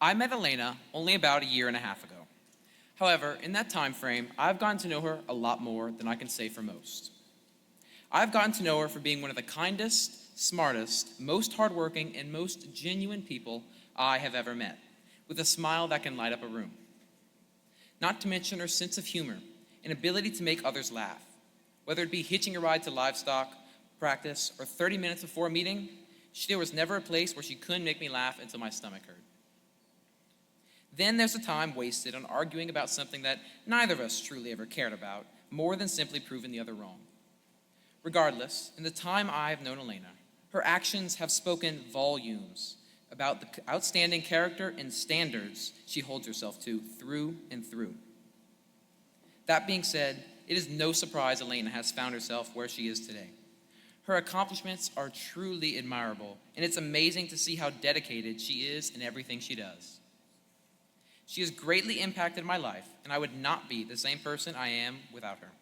I met Alaina only about a year and a half ago. However, in that time frame, I've gotten to know her a lot more than I can say for most. I've gotten to know her for being one of the kindest, smartest, most hardworking, and most genuine people I have ever met, with a smile that can light up a room. Not to mention her sense of humor and ability to make others laugh. Whether it be hitching a ride to livestock, practice, or 30 minutes before a meeting, there was never a place where she couldn't make me laugh until my stomach hurt. Then there's the time wasted on arguing about something that neither of us truly ever cared about, more than simply proving the other wrong. Regardless, in the time I've known Alaina, her actions have spoken volumes about the outstanding character and standards she holds herself to through and through. That being said, it is no surprise Alaina has found herself where she is today. Her accomplishments are truly admirable, and it's amazing to see how dedicated she is in everything she does. She has greatly impacted my life, and I would not be the same person I am without her.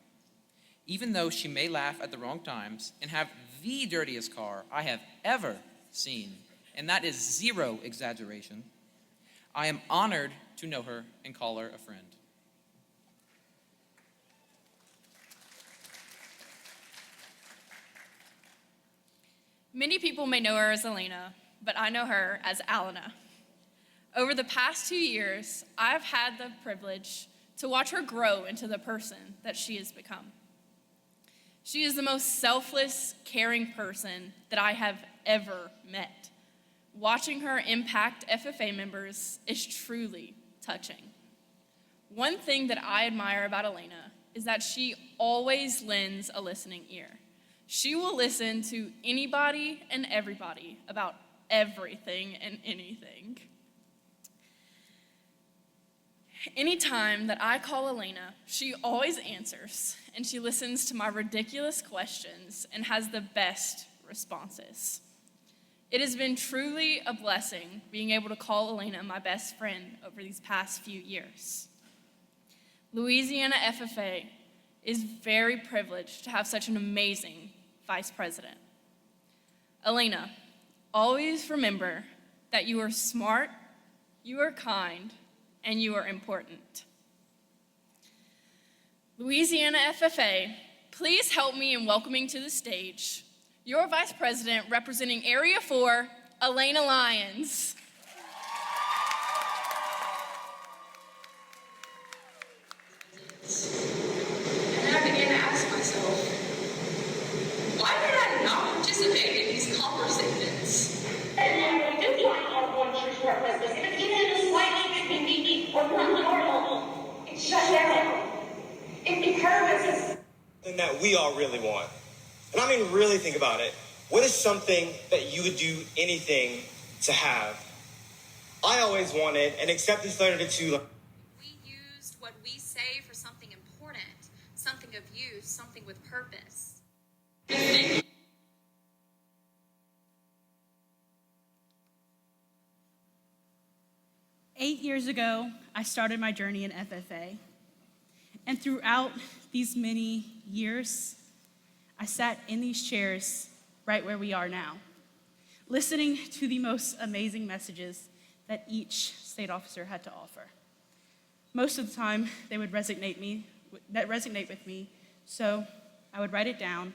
Even though she may laugh at the wrong times and have the dirtiest car I have ever seen, and that is zero exaggeration, I am honored to know her and call her a friend. Many people may know her as Alaina, but I know her as Alaina. Over the past 2 years, I've had the privilege to watch her grow into the person that she has become. She is the most selfless, caring person that I have ever met. Watching her impact FFA members is truly touching. One thing that I admire about Alaina is that she always lends a listening ear. She will listen to anybody and everybody about everything and anything. Anytime that I call Alaina, she always answers, and she listens to my ridiculous questions and has the best responses. It has been truly a blessing being able to call Alaina my best friend over these past few years. Louisiana FFA is very privileged to have such an amazing vice president. Alaina, always remember that you are smart, you are kind, and you are important. Louisiana FFA, please help me in welcoming to the stage your Vice President representing Area 4, Alaina Lyons. And I began to ask myself, why did I not participate in these conversations? And this line has one true purpose. If it's even slightly inconvenient or normal, it's shut down. It purposes. Something that we all really want. And I mean, really think about it. What is something that you would do anything to have? I always wanted an acceptance letter to We used what we say for something important, something of use, something with purpose. 8 years ago, I started my journey in FFA. And throughout these many years, I sat in these chairs right where we are now, listening to the most amazing messages that each state officer had to offer. Most of the time, they would resonate with me, so I would write it down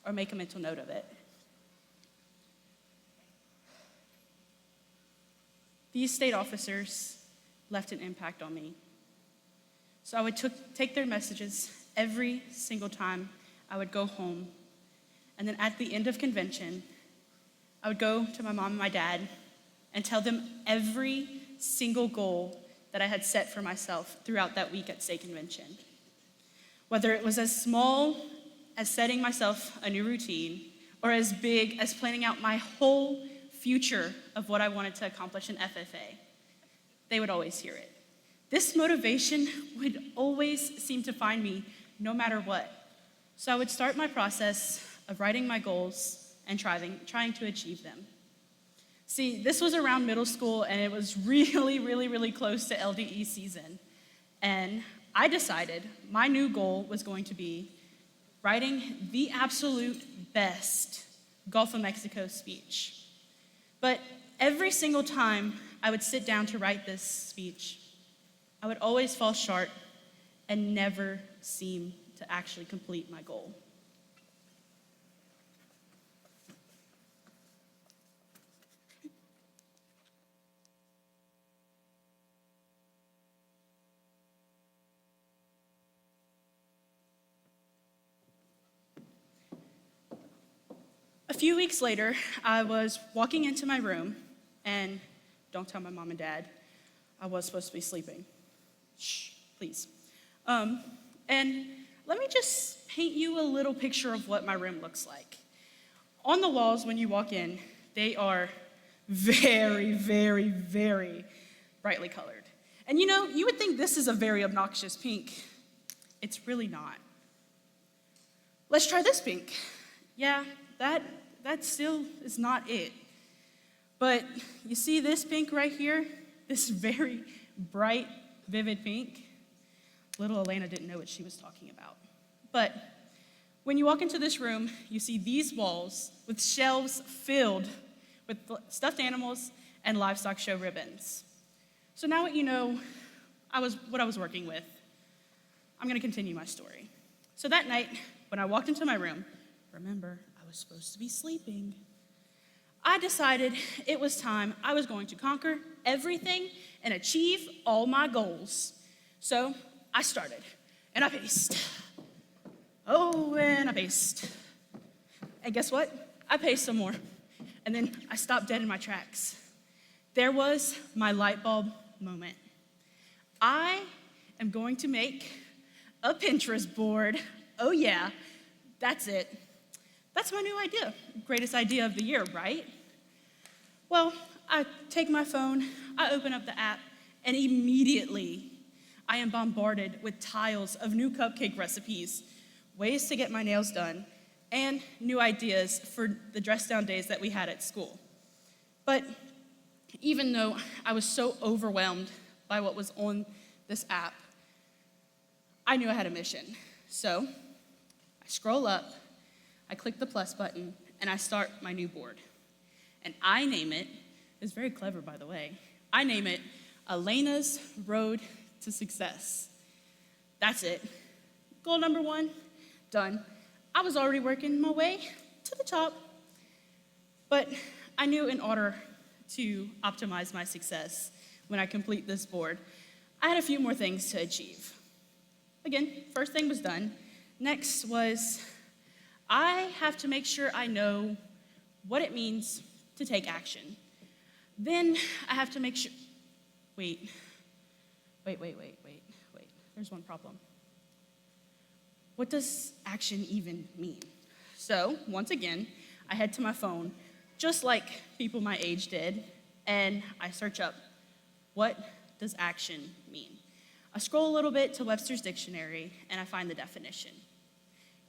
or make a mental note of it. These state officers left an impact on me. So I would take their messages every single time I would go home. And then at the end of convention, I would go to my mom and my dad and tell them every single goal that I had set for myself throughout that week at state convention. Whether it was as small as setting myself a new routine or as big as planning out my whole future of what I wanted to accomplish in FFA, they would always hear it. This motivation would always seem to find me no matter what. So I would start my process of writing my goals and trying to achieve them. See, this was around middle school, and it was really close to LDE season. And I decided my new goal was going to be writing the absolute best Gulf of Mexico speech. But every single time I would sit down to write this speech, I would always fall short and never seem to actually complete my goal. A few weeks later, I was walking into my room, and don't tell my mom and dad, I was supposed to be sleeping. Shh, please. And let me just paint you a little picture of what my room looks like. On the walls, when you walk in, they are very, very, very brightly colored. And you would think this is a very obnoxious pink. It's really not. Let's try this pink. Yeah, that still is not it. But you see this pink right here? This very bright, vivid pink? Little Alaina didn't know what she was talking about. But when you walk into this room, you see these walls with shelves filled with stuffed animals and livestock show ribbons. So now that you know what I was working with, I'm gonna continue my story. So that night, when I walked into my room, remember, I was supposed to be sleeping, I decided it was time I was going to conquer everything and achieve all my goals. So I started, and I paced. Oh, and I paced. And guess what? I paced some more. And then I stopped dead in my tracks. There was my light bulb moment. I am going to make a Pinterest board. Oh yeah, that's it. That's my new idea. Greatest idea of the year, right? Well, I take my phone, I open up the app, and immediately I am bombarded with tiles of new cupcake recipes, ways to get my nails done, and new ideas for the dress down days that we had at school. But even though I was so overwhelmed by what was on this app, I knew I had a mission. So I scroll up, I click the plus button, and I start my new board. And I name it's very clever, by the way, I name it Alaina's Road to Success. That's it. Goal number 1, done. I was already working my way to the top. But I knew in order to optimize my success when I complete this board, I had a few more things to achieve. Again, first thing was done. Next was I have to make sure I know what it means to take action. Then I have to make sure, wait. There's one problem. What does action even mean? So, once again, I head to my phone, just like people my age did, and I search up, what does action mean? I scroll a little bit to Webster's dictionary, and I find the definition.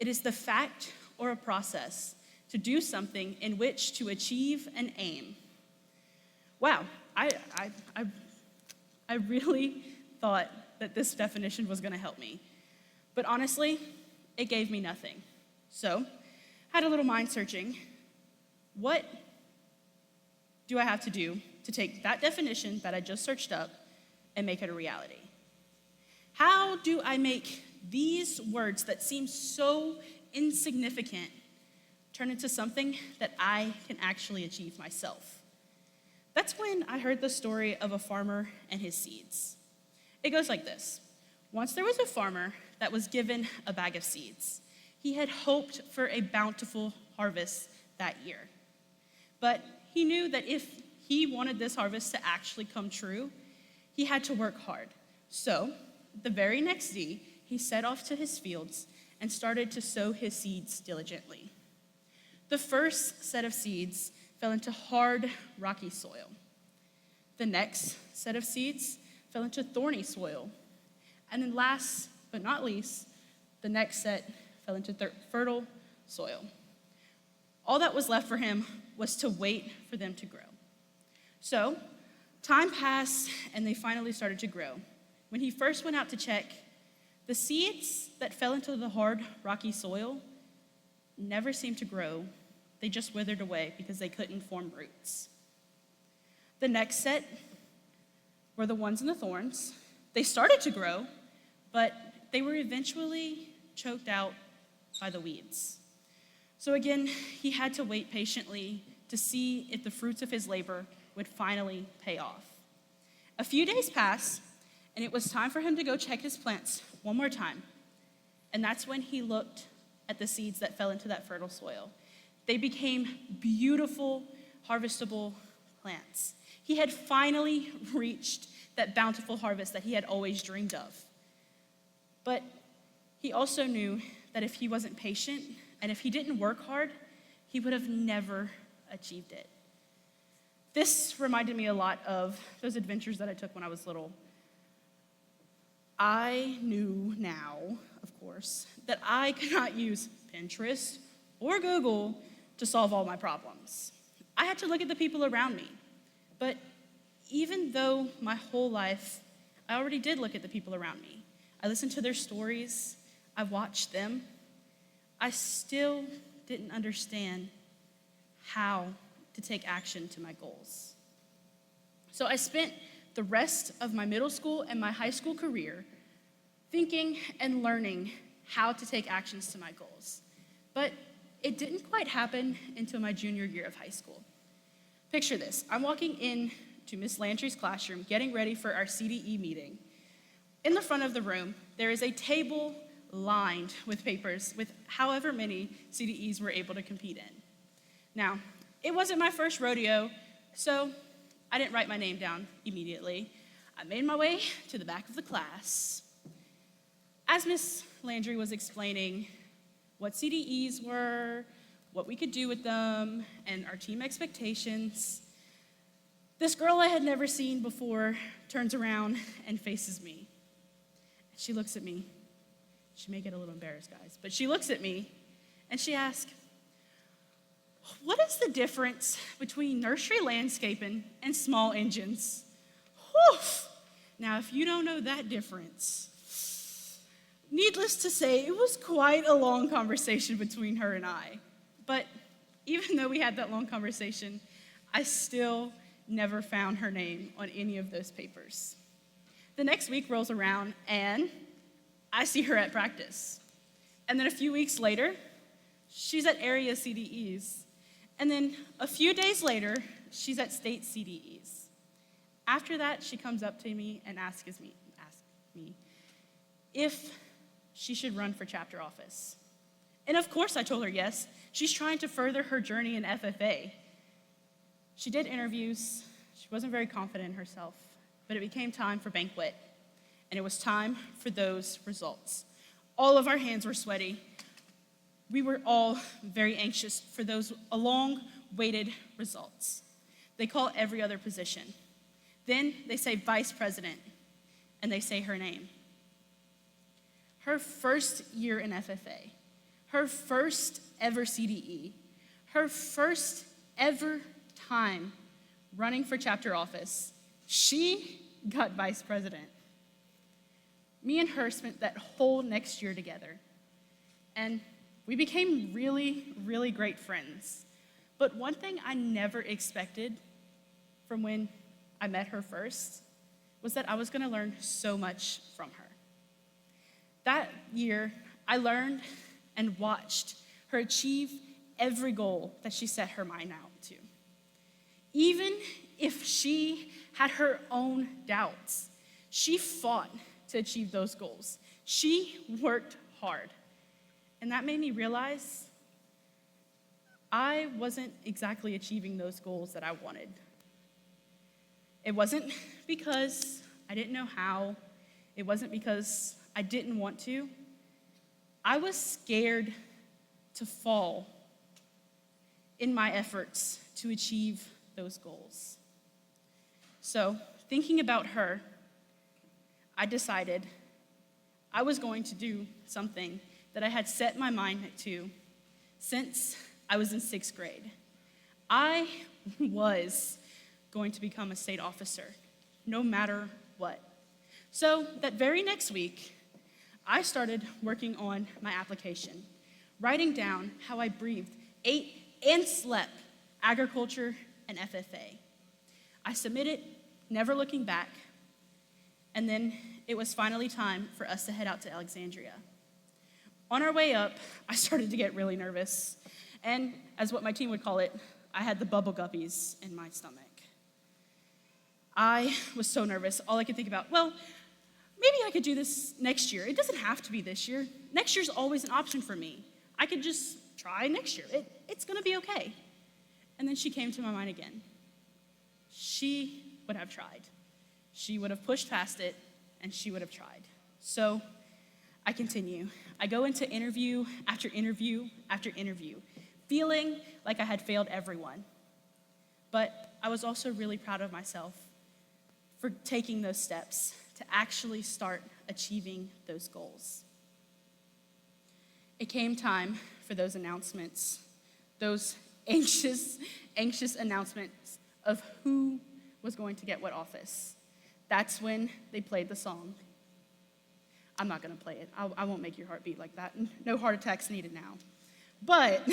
It is the fact or a process to do something in which to achieve an aim. Wow, I really thought that this definition was gonna help me. But honestly, it gave me nothing. So, had a little mind searching. What do I have to do to take that definition that I just searched up and make it a reality? How do I make these words that seem so insignificant turn into something that I can actually achieve myself? That's when I heard the story of a farmer and his seeds. It goes like this. Once there was a farmer that was given a bag of seeds. He had hoped for a bountiful harvest that year. But he knew that if he wanted this harvest to actually come true, he had to work hard. So, the very next day, he set off to his fields and started to sow his seeds diligently. The first set of seeds fell into hard, rocky soil. The next set of seeds fell into thorny soil. And then last but not least, the next set fell into fertile soil. All that was left for him was to wait for them to grow. So, time passed and they finally started to grow. When he first went out to check, the seeds that fell into the hard, rocky soil never seemed to grow. They just withered away because they couldn't form roots. The next set were the ones in the thorns. They started to grow, but they were eventually choked out by the weeds. So again, he had to wait patiently to see if the fruits of his labor would finally pay off. A few days passed, and it was time for him to go check his plants one more time. And that's when he looked at the seeds that fell into that fertile soil. They became beautiful, harvestable plants. He had finally reached that bountiful harvest that he had always dreamed of. But he also knew that if he wasn't patient and if he didn't work hard, he would have never achieved it. This reminded me a lot of those adventures that I took when I was little. I knew now, of course, that I could not use Pinterest or Google to solve all my problems. I had to look at the people around me. But even though my whole life, I already did look at the people around me. I listened to their stories, I watched them, I still didn't understand how to take action to my goals. So I spent the rest of my middle school and my high school career thinking and learning how to take actions to my goals. But it didn't quite happen until my junior year of high school. Picture this. I'm walking in to Miss Landry's classroom, getting ready for our CDE meeting. In the front of the room, there is a table lined with papers with however many CDEs we're able to compete in. Now, it wasn't my first rodeo, so I didn't write my name down immediately. I made my way to the back of the class. As Miss Landry was explaining what CDEs were, what we could do with them, and our team expectations, this girl I had never seen before turns around and faces me. She looks at me. She may get a little embarrassed, guys, but she looks at me and she asks, "What is the difference between nursery landscaping and small engines?" Whew. Now, if you don't know that difference, needless to say, it was quite a long conversation between her and I. But even though we had that long conversation, I still never found her name on any of those papers. The next week rolls around and I see her at practice. And then a few weeks later, she's at area CDEs. And then a few days later, she's at state CDEs. After that, she comes up to me and asks me if she should run for chapter office. And of course I told her yes. She's trying to further her journey in FFA. She did interviews. She wasn't very confident in herself, but it became time for banquet, and it was time for those results. All of our hands were sweaty. We were all very anxious for those long-awaited results. They call every other position. Then they say vice president, and they say her name. Her first year in FFA, her first ever CDE, her first ever time running for chapter office, she got vice president. Me and her spent that whole next year together, and we became really, really great friends. But one thing I never expected from when I met her first was that I was going to learn so much from her. That year, I learned and watched her achieve every goal that she set her mind out to. Even if she had her own doubts, she fought to achieve those goals. She worked hard. And that made me realize I wasn't exactly achieving those goals that I wanted. It wasn't because I didn't know how. It wasn't because I didn't want to. I was scared to fall in my efforts to achieve those goals. So, thinking about her, I decided I was going to do something that I had set my mind to since I was in 6th grade. I was going to become a state officer, no matter what. So that very next week, I started working on my application, writing down how I breathed, ate, and slept agriculture and FFA. I submitted, never looking back, And then it was finally time for us to head out to Alexandria. On our way up, I started to get really nervous. And as what my team would call it, I had the bubble guppies in my stomach. I was so nervous. All I could think about, well, maybe I could do this next year. It doesn't have to be this year. Next year's always an option for me. I could just try next year. It's gonna be okay. And then she came to my mind again. She would have tried. She would have pushed past it, and she would have tried. So I continue. I go into interview after interview after interview, feeling like I had failed everyone. But I was also really proud of myself for taking those steps to actually start achieving those goals. It came time for those announcements, those anxious announcements of who was going to get what office. That's when they played the song. I'm not gonna play it. I won't make your heart beat like that. No heart attacks needed now. But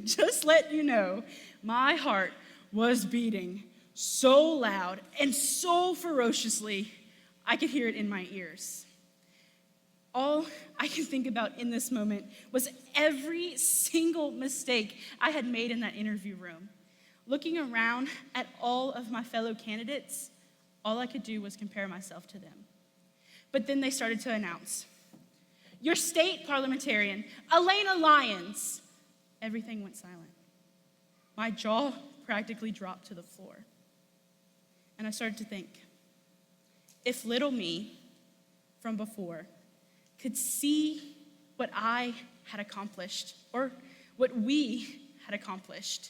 just let you know, my heart was beating so loud and so ferociously, I could hear it in my ears. All I could think about in this moment was every single mistake I had made in that interview room. Looking around at all of my fellow candidates, all I could do was compare myself to them. But then they started to announce, your state parliamentarian, Alaina Lyons. Everything went silent. My jaw practically dropped to the floor. And I started to think, if little me from before could see what I had accomplished, or what we had accomplished,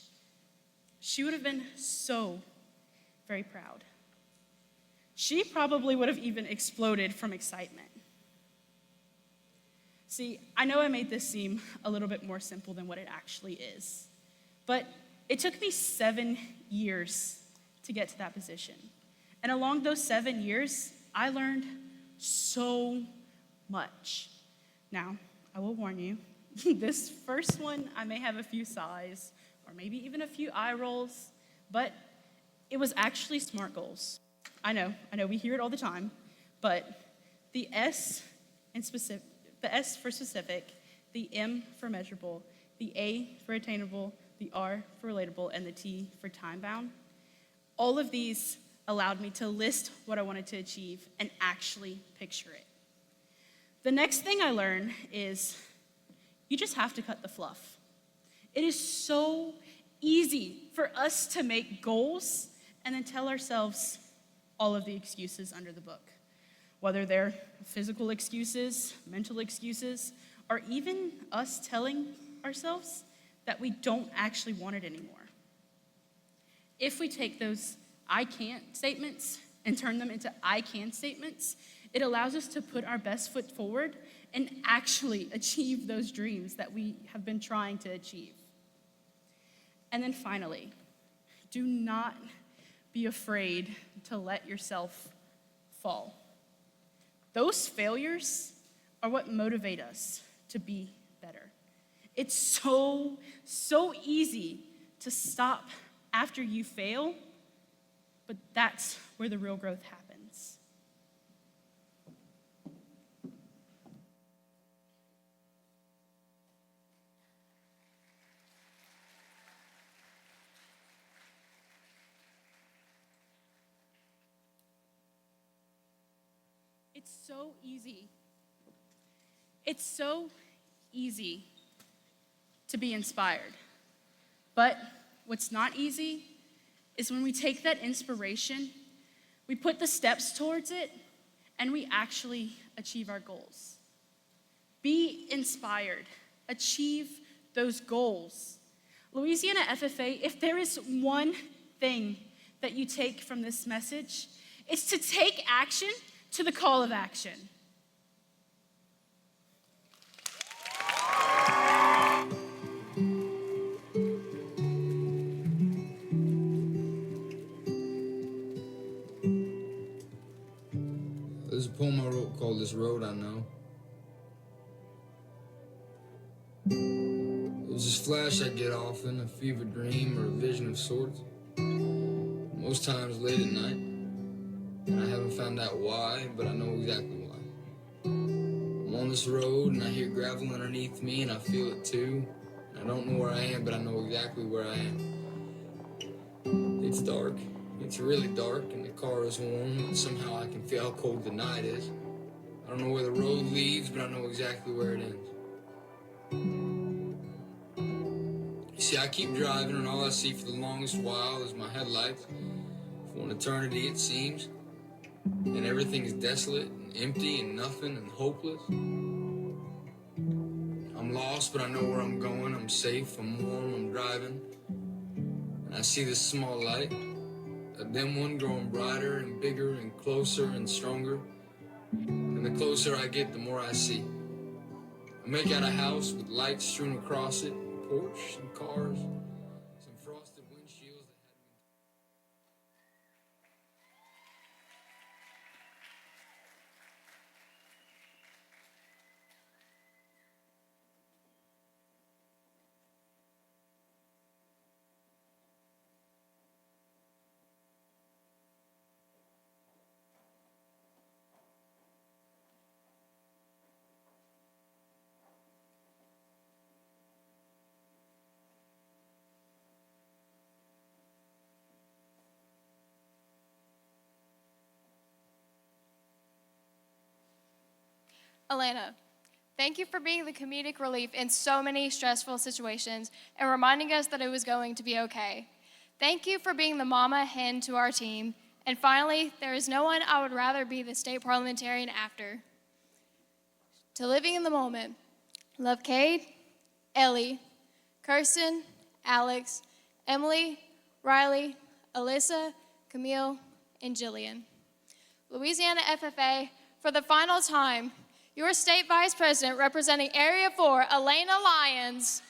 she would have been so very proud. She probably would have even exploded from excitement. See, I know I made this seem a little bit more simple than what it actually is, but it took me 7 years to get to that position. And along those 7 years, I learned so much. Now, I will warn you, this first one, I may have a few sighs, or maybe even a few eye rolls, but it was actually SMART goals. I know, we hear it all the time, but the S for specific, the M for measurable, the A for attainable, the R for relatable, and the T for time-bound, all of these allowed me to list what I wanted to achieve and actually picture it. The next thing I learned is you just have to cut the fluff. It is so easy for us to make goals and then tell ourselves all of the excuses under the book, whether they're physical excuses, mental excuses, or even us telling ourselves that we don't actually want it anymore. If we take those I can't statements and turn them into I can statements, it allows us to put our best foot forward and actually achieve those dreams that we have been trying to achieve. And then finally, do not be afraid to let yourself fall. Those failures are what motivate us to be better. It's so easy to stop after you fail, but that's where the real growth happens. It's so easy. It's so easy to be inspired. But what's not easy is when we take that inspiration, we put the steps towards it, and we actually achieve our goals. Be inspired. Achieve those goals. Louisiana FFA, if there is one thing that you take from this message, it's to take action to the call of action. There's a poem I wrote called This Road I Know. It was this flash I get often, a fever dream or a vision of sorts. Most times late at night. And I haven't found out why, but I know exactly why. I'm on this road and I hear gravel underneath me and I feel it too. I don't know where I am, but I know exactly where I am. It's dark. It's really dark and the car is warm, and somehow I can feel how cold the night is. I don't know where the road leads, but I know exactly where it ends. You see, I keep driving and all I see for the longest while is my headlights. For an eternity it seems. And everything is desolate and empty and nothing and hopeless. I'm lost, but I know where I'm going. I'm safe, I'm warm, I'm driving. And I see this small light, a dim one growing brighter and bigger and closer and stronger. And the closer I get, the more I see. I make out a house with lights strewn across it, a porch, some cars, some frosted windshields that hadn't been... Alaina, thank you for being the comedic relief in so many stressful situations and reminding us that it was going to be okay. Thank you for being the mama hen to our team. And finally, there is no one I would rather be the state parliamentarian after. To living in the moment, love Cade, Ellie, Kirsten, Alex, Emily, Riley, Alyssa, Camille, and Jillian. Louisiana FFA, for the final time, your state vice president representing Area 4, Alaina Lyons.